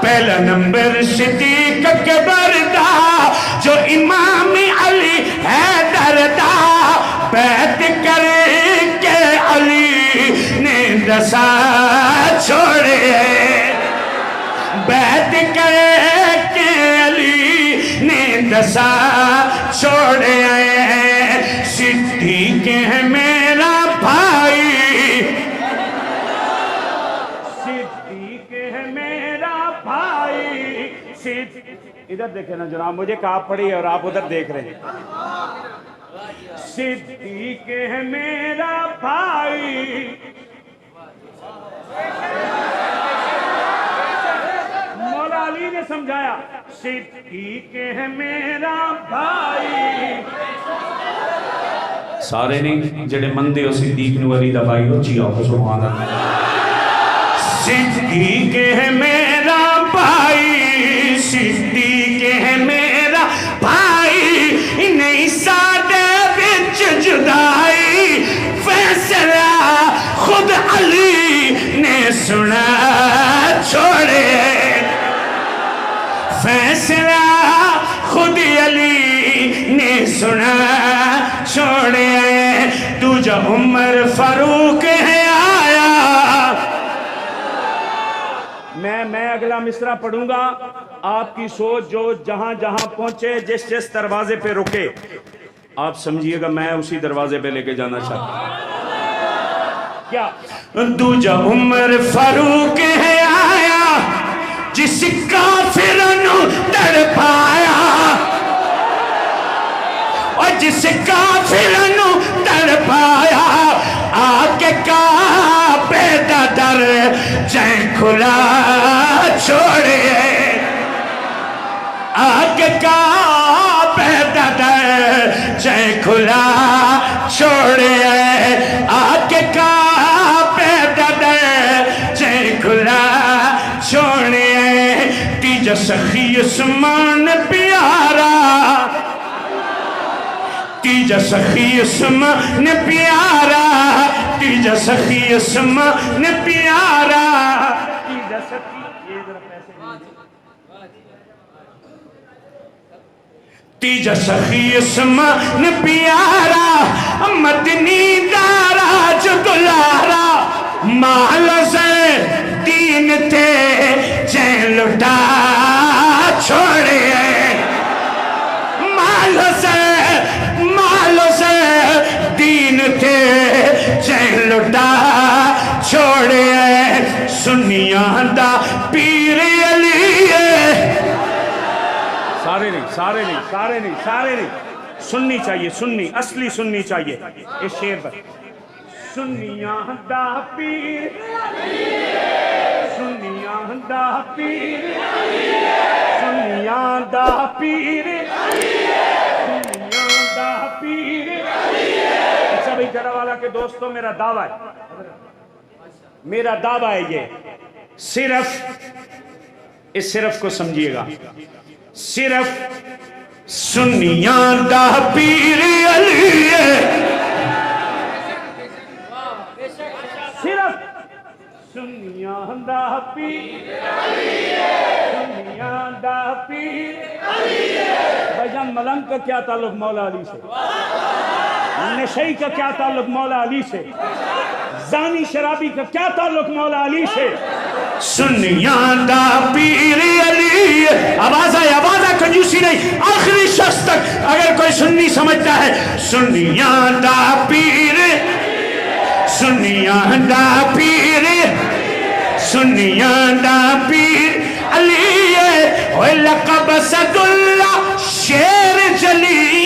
پہلا نمبر صدیق اکبر دا جو امام علی حیدر دا بیعت کر کے علی نے دسا چھوڑے بیعت کر کے علی نے دسا چھوڑے صدیق ہے میرا بھائی صدیق ہے میرا بھائی ادھر دیکھیں نا جناب مجھے کہا پڑی اور آپ ادھر دیکھ رہے ہیں صدیق ہے میرا بھائی مولا علی نے سمجھایا صدیق ہے میرا بھائی سارے نہیں جڑے مندے ہو صدیق نو علی دا بھائی ہو جی آؤ سبحان اللہ صدیق ہے میرا بھائی صدیق ہے میرا بھائی نہیں سادے بچ جدائی فیصلہ خود علی نے سنا چھوڑے فیصلہ خود علی نے سنا چھوڑے تو جو عمر فاروق ہے آیا میں اگلا مصرع پڑھوں گا آپ کی سوچ جو جہاں جہاں پہنچے جس جس دروازے پہ رکے آپ سمجھیے گا میں اسی دروازے پہ لے کے جانا چاہتا ہوں کیا دوجا عمر فاروق ہے آیا جس کافر نو تڑپایا اور جس کافر نو تڑپایا آکے کعبے دا در جائیں کھلا چھوڑے آکے کعبے دا در جائیں کھلا چھوڑے آکے کعبے دا در جائیں کھلا چھوڑے تیجا سخی عثمان پیارا تیجا سخی عثمان پیارا تیجا سخی عثمان پیارا تیجا سخی یہ ذرا پیسے تیجا سخی عثمان پیارا مدنی دارا جو دلارا مال سے دین تے چین لٹا چھوڑے مال سے دین تے چین لٹا چھوڑے سنیاں دا پیر علی سارے نہیں سننی چاہیے سننی اصلی سننی چاہیے اس شعر پر سنیاں دا پیر سنیاں دا پیر سنیاں دا پیر سنیاں دا پیر اچھا بھئی جڑا والا کے دوستوں میرا دعویٰ ہے یہ صرف اس صرف کو سمجھیے گا صرف سنیاں دا پیر علی صرف سنیاں دا پیر سنیاں دا پیر بھائیجان ملنگ کا کیا تعلق مولا علی سے نشئی کا کیا تعلق مولا علی سے زانی شرابی کا کیا تعلق مولا علی سے سنیاں دا پیر علی آواز آئے کنجوسی نہیں آخری شخص تک اگر کوئی سنی سمجھتا ہے سنیاں دا پیر سنیاں دا پیر سنیاں دا پیر علی لقب صد اللہ شیر جلی